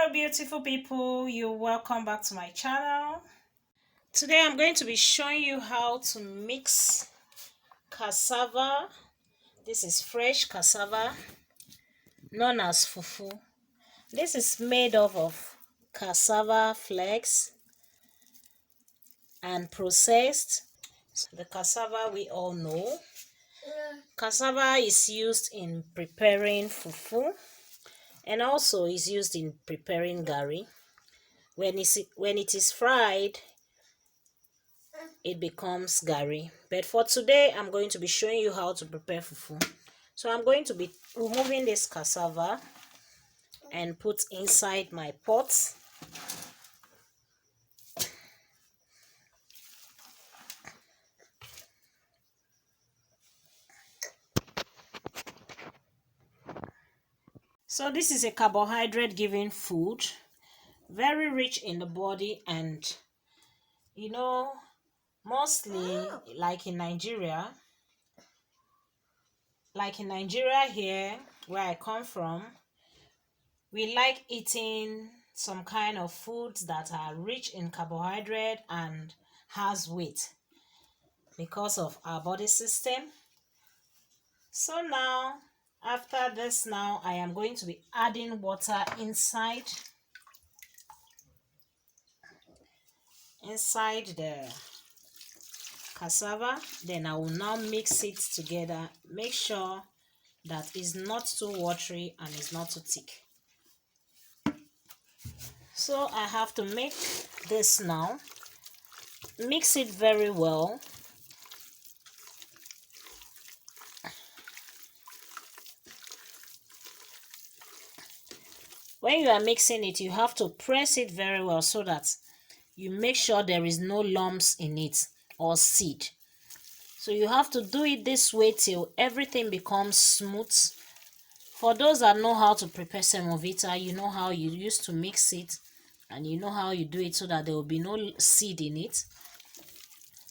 Hello beautiful people, you're welcome back to my channel. Today I'm going to be showing you how to mix cassava. This is fresh cassava known as fufu. This is made up of cassava flakes and processed. The cassava we all know. Cassava is used in preparing fufu and also is used in preparing gari. When it is fried, it becomes gari. But for today, I'm going to be showing you how to prepare fufu. So I'm going to be removing this cassava and put inside my pot. So this is a carbohydrate giving food, very rich in the body, and mostly like in Nigeria here where I come from, we like eating some kind of foods that are rich in carbohydrate and has weight because of our body system. So now, after this, now I am going to be adding water inside the cassava. Then I will now mix it together. Make sure that it's not too watery and it's not too thick. So I have to make this now. Mix it very well. When you are mixing it, you have to press it very well so that you make sure there is no lumps in it or seed. So you have to do it this way till everything becomes smooth. For those that know how to prepare semovita, you know how you used to mix it and you know how you do it so that there will be no seed in it.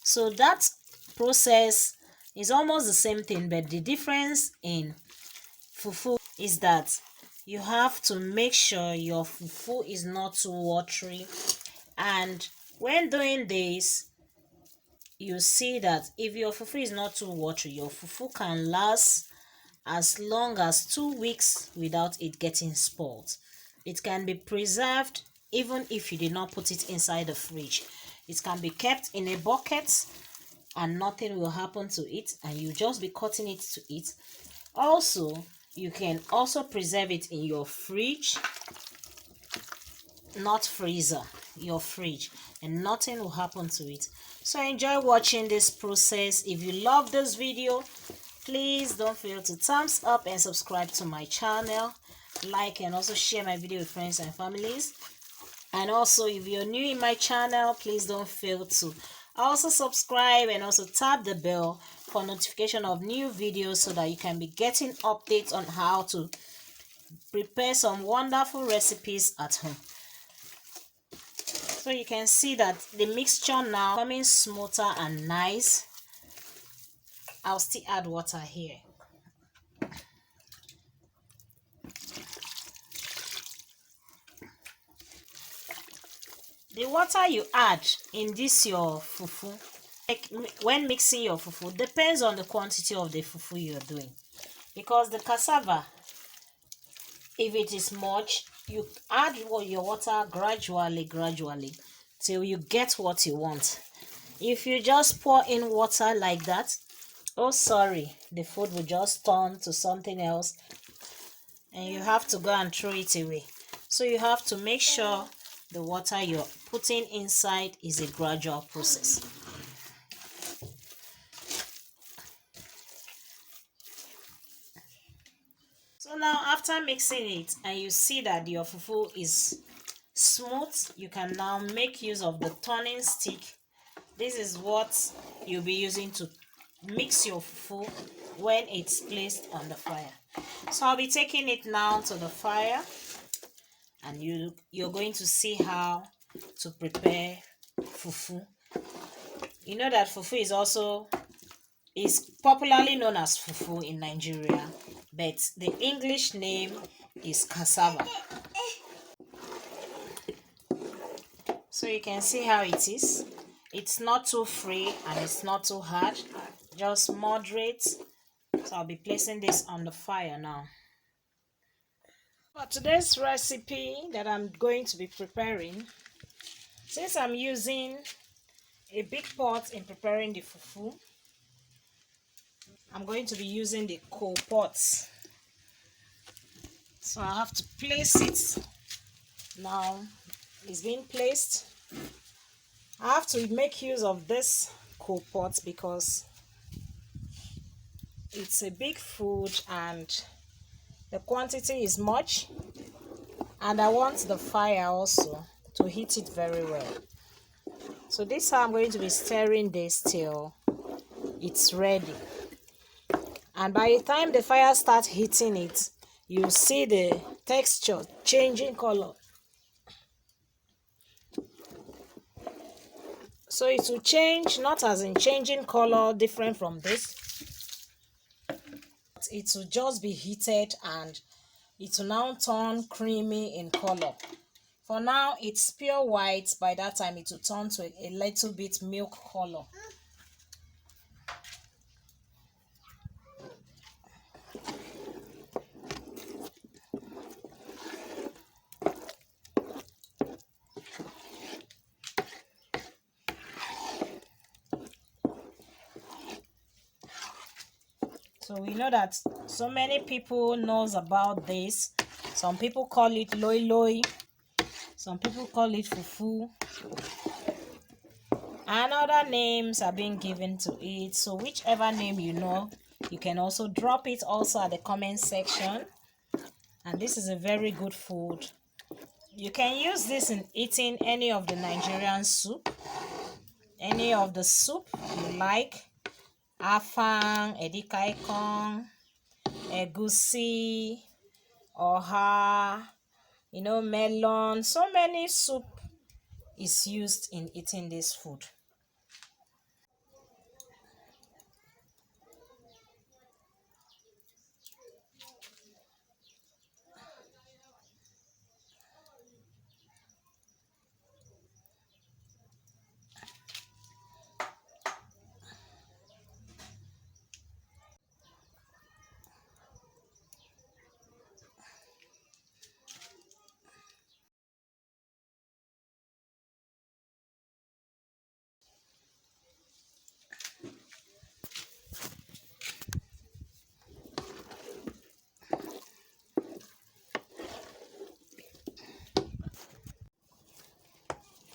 So that process is almost the same thing, but the difference in fufu is that you have to make sure your fufu is not too watery. And when doing this, you see that if your fufu is not too watery, your fufu can last as long as 2 weeks without it getting spoiled. It can be preserved even if you did not put it inside the fridge. It can be kept in a bucket and nothing will happen to it, and you just be cutting it to eat. Also, you can also preserve it in your fridge, not freezer, your fridge, and nothing will happen to it. So enjoy watching this process. If you love this video, please don't fail to thumbs up and subscribe to my channel, like and also share my video with friends and families. And also, if you're new in my channel, please don't fail to also subscribe and also tap the bell for notification of new videos so that you can be getting updates on how to prepare some wonderful recipes at home. So you can see that the mixture now coming smoother and nice. I'll still add water here. The water you add in this your fufu, like when mixing your fufu, depends on the quantity of the fufu you're doing. Because the cassava, if it is much, you add your water gradually till you get what you want. If you just pour in water like that, oh sorry, the food will just turn to something else and you have to go and throw it away. So you have to make sure the water you're putting inside is a gradual process. So now after mixing it and you see that your fufu is smooth, you can now make use of the turning stick. This is what you'll be using to mix your fufu when it's placed on the fire. So I'll be taking it now to the fire and you're going to see how to prepare fufu. You know that fufu is popularly known as fufu in Nigeria, but the English name is cassava. So you can see how it is. It's not too free and it's not too hard, just moderate. So I'll be placing this on the fire now. For today's recipe that I'm going to be preparing, since I'm using a big pot in preparing the fufu, I'm going to be using the coal pot. So I have to place it. Now it's being placed. I have to make use of this coal pot because it's a big food and the quantity is much, and I want the fire also to heat it very well. So this is how I'm going to be stirring this till it's ready. And by the time the fire starts heating it, you see the texture changing color. So it will change, not as in changing color different from this. It will just be heated and it will now turn creamy in color. For now it's pure white. By that time it will turn to a little bit milk color. So we know that so many people knows about this. Some people call it Loiloi, some people call it Fufu, and other names are being given to it. So whichever name you know, you can also drop it also at the comment section. And this is a very good food. You can use this in eating any of the Nigerian soup, any of the soup you like. Afang, edikaikong, egusi, oha, melon. So many soup is used in eating this food.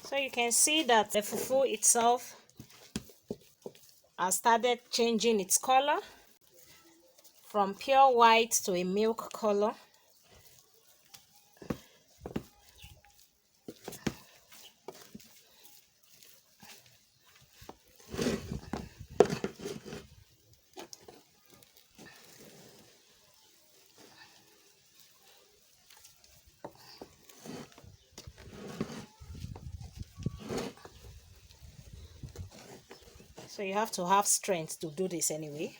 So you can see that the fufu itself has started changing its color from pure white to a milk color. So you have to have strength to do this anyway.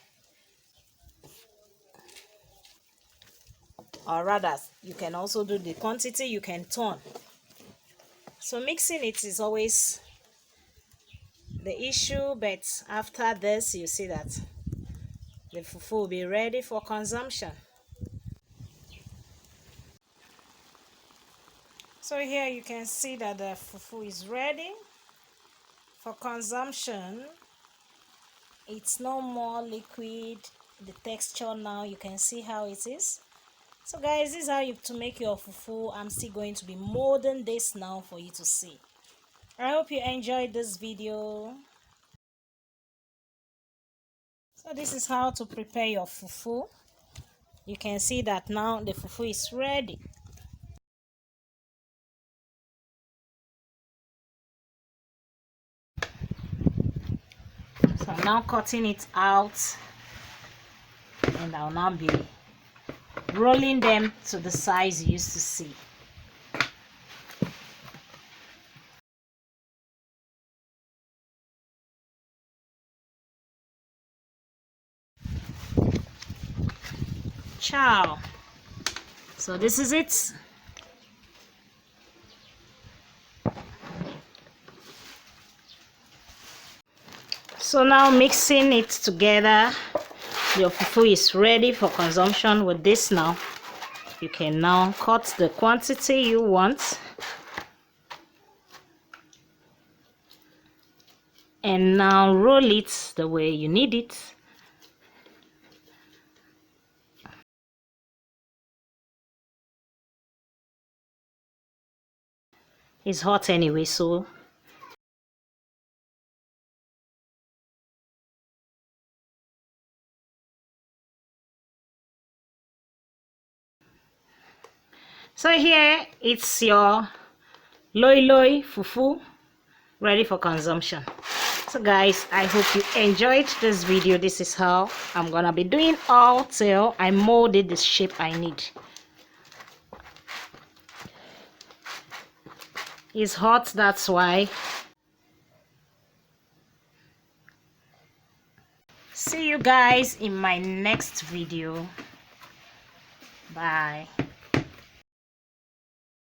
Or rather, you can also do the quantity you can turn. So mixing it is always the issue, but after this you see that the fufu will be ready for consumption. So here you can see that the fufu is ready for consumption. It's no more liquid. The texture now, you can see how it is. So guys, this is how you to make your fufu. I'm still going to be molding this now for you to see. I hope you enjoyed this video. So this is how to prepare your fufu. You can see that now the fufu is ready. So I'm now cutting it out, and I'll now be rolling them to the size you used to see. Ciao. So this is it. So now mixing it together, your fufu is ready for consumption. With this now, you can now cut the quantity you want and now roll it the way you need it. It's hot anyway, so here it's your Loiloi fufu ready for consumption. So guys, I hope you enjoyed this video. This is how I'm gonna be doing all till I molded the shape I need. It's hot, that's why. See you guys in my next video. Bye.